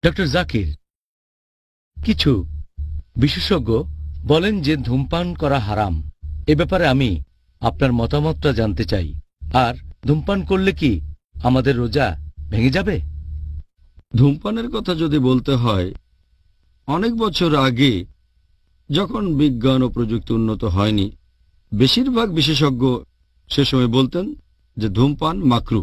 Doctor Zakir, কিছু বিশেষজ্ঞ বলেন যে ধূমপান করা হারাম। এ ব্যাপারে আমি আপনার মতামতটা জানতে চাই। আর ধূমপান করলে কি আমাদের রোজা ভেঙে যাবে? ধূমপানের কথা যদি বলতে হয়, অনেক বছর আগে যখন বিজ্ঞান ও প্রযুক্তি উন্নত হয়নি, বেশিরভাগ বিশেষজ্ঞ সে সময় বলতেন যে ধূমপান মাকরু।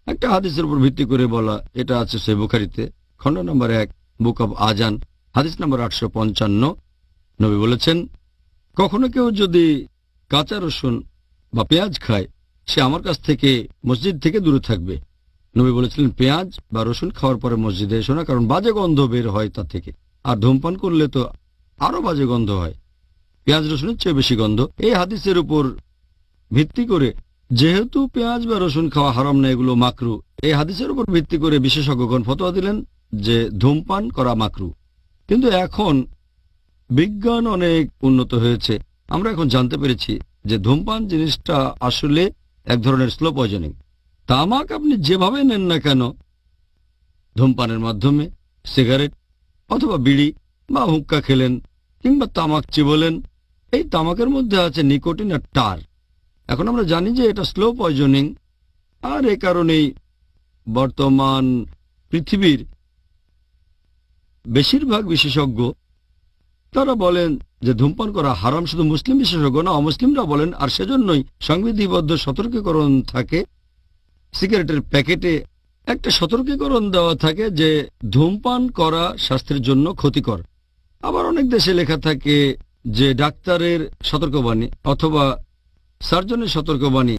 একটা হাদিসের উপর ভিত্তি করে বলা, এটা আছে সহিহ বুখারীতে, খণ্ড নম্বর 1, বুক অব আজান, হাদিস নম্বর 855। নবী বলেছেন, কখনো কেউ যদি কাঁচা রসুন বা পেঁয়াজ খায়, সে আমার কাছ থেকে মসজিদ থেকে দূরে থাকবে। নবী বলেছিলেন, পেঁয়াজ বা রসুন খাওয়ার পরে মসজিদে এসো না, কারণ বাজে গন্ধ বের হয় তা থেকে। আর ধূমপান করলে তো আরো বাজে গন্ধ হয়, পেঁয়াজ রসুনের চেয়ে বেশি গন্ধ। এই হাদিসের উপর ভিত্তি করে, যেহেতু পেঁয়াজ বা রসুন খাওয়া হারাম না, এগুলো মাকরু, এই হাদিসের উপর ভিত্তি করে বিশেষজ্ঞগণ ফতোয়া দিলেন যে ধূমপান করা মাকরু। কিন্তু এখন বিজ্ঞান অনেক উন্নত হয়েছে, আমরা এখন জানতে পেরেছি যে ধূমপান জিনিসটা আসলে এক ধরনের স্লো পয়জনিং। তামাক আপনি যেভাবে নেন না কেন, ধূমপানের মাধ্যমে, সিগারেট অথবা বিড়ি বা হুক্কা খেলেন কিংবা তামাক চিবোলেন, এই তামাকের মধ্যে আছে নিকোটিন আর টার। এখন আমরা জানি যে এটা স্লো পয়জনিং, আর এ কারণেই বর্তমান পৃথিবীর বেশিরভাগ বিশেষজ্ঞ তারা বলেন যে ধূমপান করা হারাম। শুধু মুসলিম বিশেষজ্ঞ না, অমুসলিমরা বলেন। আর সেজন্যই সংবিধিবদ্ধ সতর্কীকরণ থাকে, সিগারেটের প্যাকেটে একটা সতর্কীকরণ দেওয়া থাকে যে ধূমপান করা স্বাস্থ্যের জন্য ক্ষতিকর। আবার অনেক দেশে লেখা থাকে যে ডাক্তারের সতর্কবাণী অথবা সার্জনের সতর্কবাণী,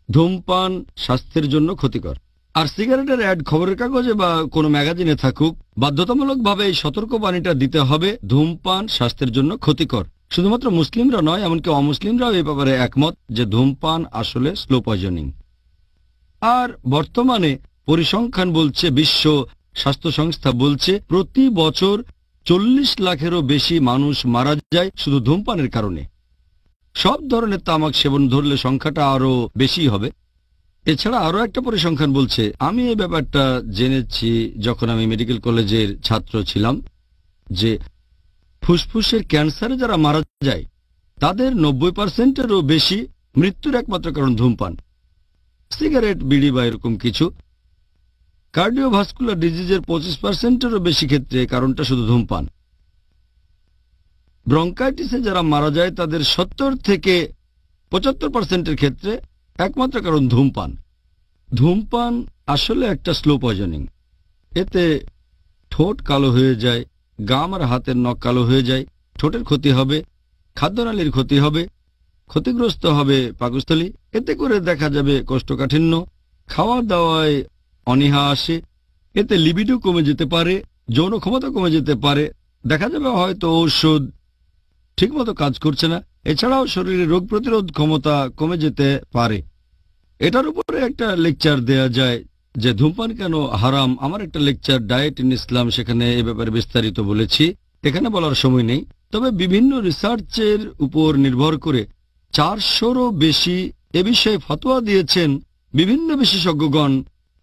ধূমপান স্বাস্থ্যের জন্য ক্ষতিকর। আর সিগারেটের অ্যাড খবরের কাগজে বা কোনো ম্যাগাজিনে থাকুক, বাধ্যতামূলকভাবে এই সতর্কবাণীটা দিতে হবে, ধূমপান স্বাস্থ্যের জন্য ক্ষতিকর। শুধুমাত্র মুসলিমরা নয়, এমনকি অমুসলিমরাও এই ব্যাপারে একমত যে ধূমপান আসলে স্লো পয়জনিং। আর বর্তমানে পরিসংখ্যান বলছে, বিশ্ব স্বাস্থ্য সংস্থা বলছে, প্রতি বছর 40 লাখেরও বেশি মানুষ মারা যায় শুধু ধূমপানের কারণে। সব ধরনের তামাক সেবন ধরলে সংখ্যাটা আরো বেশি হবে। এছাড়া আরো একটা পরিসংখ্যান বলছে, আমি এই ব্যাপারটা জেনেছি যখন আমি মেডিকেল কলেজের ছাত্র ছিলাম, যে ফুসফুসের ক্যান্সারে যারা মারা যায় তাদের 90%-এরও বেশি মৃত্যুর একমাত্র কারণ ধূমপান। সিগারেট, বিড়ি বা এরকম কিছু। কার্ডিওভাস্কুলার ডিজিজের 25%-এরও বেশি ক্ষেত্রে কারণটা শুধু ধূমপান। ব্রঙ্কাইটিসে যারা মারা যায় তাদের 70 থেকে 75%-এর ক্ষেত্রে একমাত্র কারণ ধূমপান। ধূমপান আসলে একটা স্লো পয়জনিং। এতে ঠোঁট কালো হয়ে যায়, গাম আর হাতের নখ কালো হয়ে যায়, ঠোঁটের ক্ষতি হবে, খাদ্যনালীর ক্ষতি হবে, ক্ষতিগ্রস্ত হবে পাকস্থলী। এতে করে দেখা যাবে কোষ্ঠকাঠিন্য, খাওয়া দাওয়ায় অনীহা আসে, এতে লিবিডো কমে যেতে পারে, যৌন ক্ষমতা কমে যেতে পারে, দেখা যাবে হয়তো ঔষধ ঠিকমতো কাজ করছে না। এছাড়াও শরীরে রোগ প্রতিরোধ ক্ষমতা কমে যেতে পারে। এটার উপরে একটা লেকচার দেয়া যায় যে ধূমপান কেন হারাম। আমার একটা লেকচার, ডায়েট ইন ইসলাম, সেখানে এ ব্যাপারে বিস্তারিত বলেছি, এখানে বলার সময় নেই। তবে বিভিন্ন রিসার্চের উপর নির্ভর করে 400-রও বেশি এ বিষয়ে ফতোয়া দিয়েছেন বিভিন্ন বিশেষজ্ঞগণ।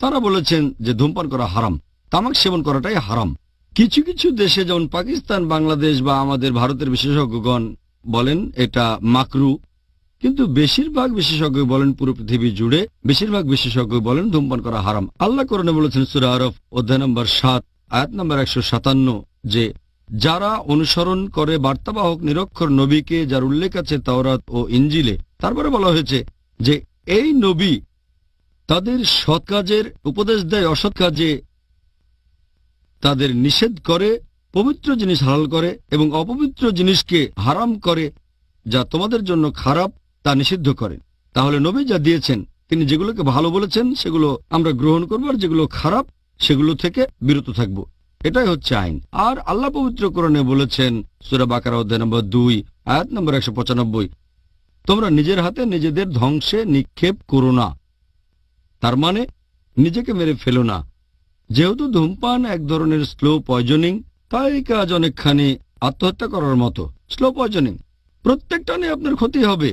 তারা বলেছেন যে ধূমপান করা হারাম, তামাক সেবন করাটাই হারাম। কিছু কিছু দেশে যেমন পাকিস্তান, বাংলাদেশ বা আমাদের ভারতের বিশেষজ্ঞগণ বলেন এটা মাকরু, কিন্তু বেশিরভাগ বিশেষজ্ঞ বলেন, পুরো পৃথিবী জুড়ে বেশিরভাগ বিশেষজ্ঞ বলেন ধূমপান করা হারাম। আল্লাহ কোরআনে বলেছেন সূরা আরফ অধ্যায় নম্বর 7 আয়াত নম্বর 157 যে যারা অনুসরণ করে বার্তাবাহক নিরক্ষর নবীকে, যার উল্লেখ আছে তাওরাত ও ইঞ্জিলে। তারপরে বলা হয়েছে যে এই নবী তাদের সৎ কাজের উপদেশ দেয়, অসৎ কাজে তাদের নিষেধ করে, পবিত্র জিনিস হালাল করে এবং অপবিত্র জিনিসকে হারাম করে, যা তোমাদের জন্য খারাপ তা নিষিদ্ধ করেন। তাহলে নবী যা দিয়েছেন, তিনি যেগুলোকে ভালো বলেছেন সেগুলো আমরা গ্রহণ করব, আর যেগুলো খারাপ সেগুলো থেকে বিরত থাকব। এটাই হচ্ছে আইন। আর আল্লাহ পবিত্র কোরআনে বলেছেন সূরা বাকারা অধ্যায় নম্বর 2 আয়াত নম্বর 195, তোমরা নিজের হাতে নিজেদের ধ্বংসে নিক্ষেপ করো না, তার মানে নিজেকে মেরে ফেলো না। যেহেতু ধূমপান এক ধরনের স্লো পয়জনিং, তাই কাজ অনেকখানি আত্মহত্যা করার মতো। স্লো পয়জনিং, প্রত্যেকটা নিয়ে আপনার ক্ষতি হবে।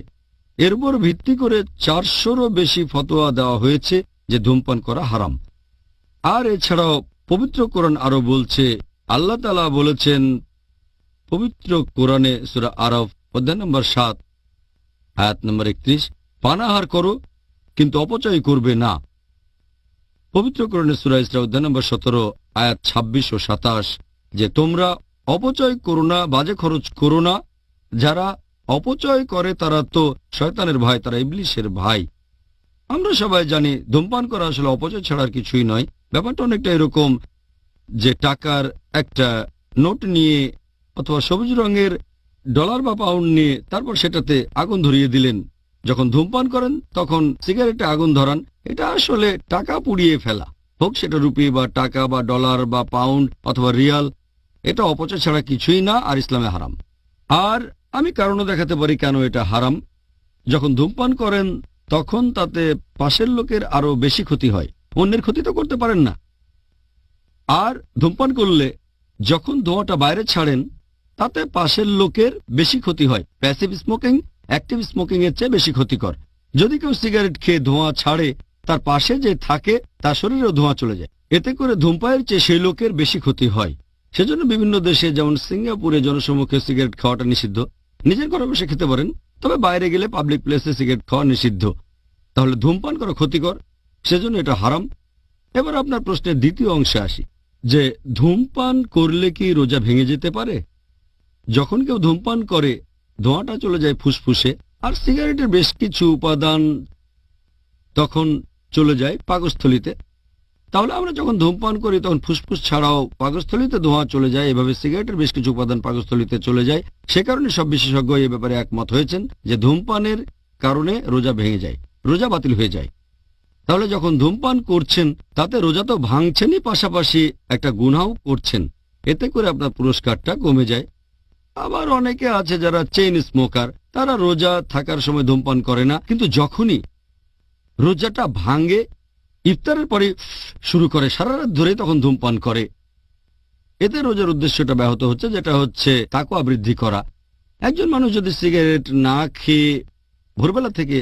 এর উপর ভিত্তি করে 400-রও বেশি ফতোয়া দেওয়া হয়েছে যে ধূমপান করা হারাম। আর এছাড়াও পবিত্র কোরআন আরো বলছে, আল্লাহ তাআলা বলেছেন পবিত্র কোরআনে সূরা আরাফ অধ্যায় নম্বর 7 আয়াত নম্বর 31, পানাহার করো কিন্তু অপচয় করবে না। পবিত্র কোরআনে সূরা ইসরা অধ্যায় নম্বর 17 আয়াত 26 ও 27, যে তোমরা অপচয় করো না, বাজে খরচ করো না। যারা অপচয় করে তারা তো শয়তানের ভাই, তারা ইবলিসের ভাই। আমরা সবাই জানি ধূমপান করা আসলে অপচয় ছাড়ার কিছুই নয়। ব্যাপারটা অনেকটা এরকম যে টাকার একটা নোট নিয়ে অথবা সবুজ রঙের ডলার বা পাউন্ড নিয়ে তারপর সেটাতে আগুন ধরিয়ে দিলেন। যখন ধূমপান করেন তখন সিগারেটে আগুন ধরান, এটা আসলে টাকা পুড়িয়ে ফেলা, হোক সেটা রুপি বা টাকা বা ডলার বা পাউন্ড অথবা রিয়াল। এটা অপচয় ছাড়া কিছুই না, আর ইসলামে হারাম। আর আমি কারণও দেখাতে পারি কেন এটা হারাম। যখন ধূমপান করেন তখন তাতে পাশের লোকের আরো বেশি ক্ষতি হয়, অন্যের ক্ষতি তো করতে পারেন না। আর ধূমপান করলে যখন ধোঁয়াটা বাইরে ছাড়েন তাতে পাশের লোকের বেশি ক্ষতি হয়। প্যাসিভ স্মোকিং অ্যাক্টিভ স্মোকিং এর চেয়ে বেশি ক্ষতিকর। যদি কেউ সিগারেট খেয়ে ধোঁয়া ছাড়ে, তার পাশে যে থাকে তার শরীরেও ধোঁয়া চলে যায়। এতে করে ধূমপানের চেয়ে সেই লোকের বেশি ক্ষতি হয়। সেজন্য বিভিন্ন দেশে যেমন সিঙ্গাপুরে জনসম্মুখে সিগারেট খাওয়াটা নিষিদ্ধ। নিজের ঘরে বসে খেতে পারেন, তবে বাইরে গেলে পাবলিক প্লেসে সিগারেট খাওয়া নিষিদ্ধ। তাহলে ধূমপান করা ক্ষতিকর, সেজন্য এটা হারাম। এবার আপনার প্রশ্নের দ্বিতীয় অংশে আসি, যে ধূমপান করলে কি রোজা ভেঙে যেতে পারে? যখন কেউ ধূমপান করে ধোঁয়াটা চলে যায় ফুসফুসে, আর সিগারেটের বেশ কিছু উপাদান তখন চলে যায় পাকস্থলীতে। তাহলে আমরা যখন ধূমপান করি তখন ফুসফুস ছাড়াও পাকস্থলীতে ধোঁয়া চলে যায়। এভাবে সিগারেটের বেশ কিছু উপাদান পাকস্থলীতে চলে যায়। সে কারণে সব বিশেষজ্ঞ এ ব্যাপারে একমত হয়েছেন যে ধূমপানের কারণে রোজা ভেঙে যায়, রোজা বাতিল হয়ে যায়। তাহলে যখন ধূমপান করছেন তাতে রোজা তো ভাঙছেনই, পাশাপাশি একটা গুনাহও করছেন। এতে করে আপনার পুরস্কারটা কমে যায়। আবার অনেকে আছে যারা চেইন স্মোকার, তারা রোজা থাকার সময় ধূমপান করে না, কিন্তু যখনই রোজাটা ভাঙে ইফতারের পরে শুরু করে সারা রাত ধরে তখন ধূমপান করে। এতে রোজার উদ্দেশ্যটা ব্যাহত হচ্ছে, যেটা হচ্ছে তাকওয়া বৃদ্ধি করা। একজন মানুষ যদি সিগারেট না খেয়ে ভোরবেলা থেকে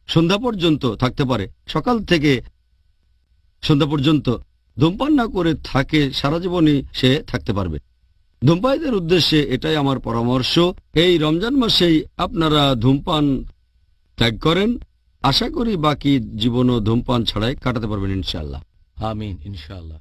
সন্ধ্যা পর্যন্ত থাকতে পারে, সকাল থেকে সন্ধ্যা পর্যন্ত ধূমপান না করে থাকে, সারা জীবনই সে থাকতে পারবে। ধূমপায়ীদের উদ্দেশ্যে এটাই আমার পরামর্শ, এই রমজান মাসেই আপনারা ধূমপান ত্যাগ করেন। আশা করি বাকি জীবনও ধূমপান ছাড়াই কাটাতে পারবেন ইনশাআল্লাহ। আমিন, ইনশাআল্লাহ।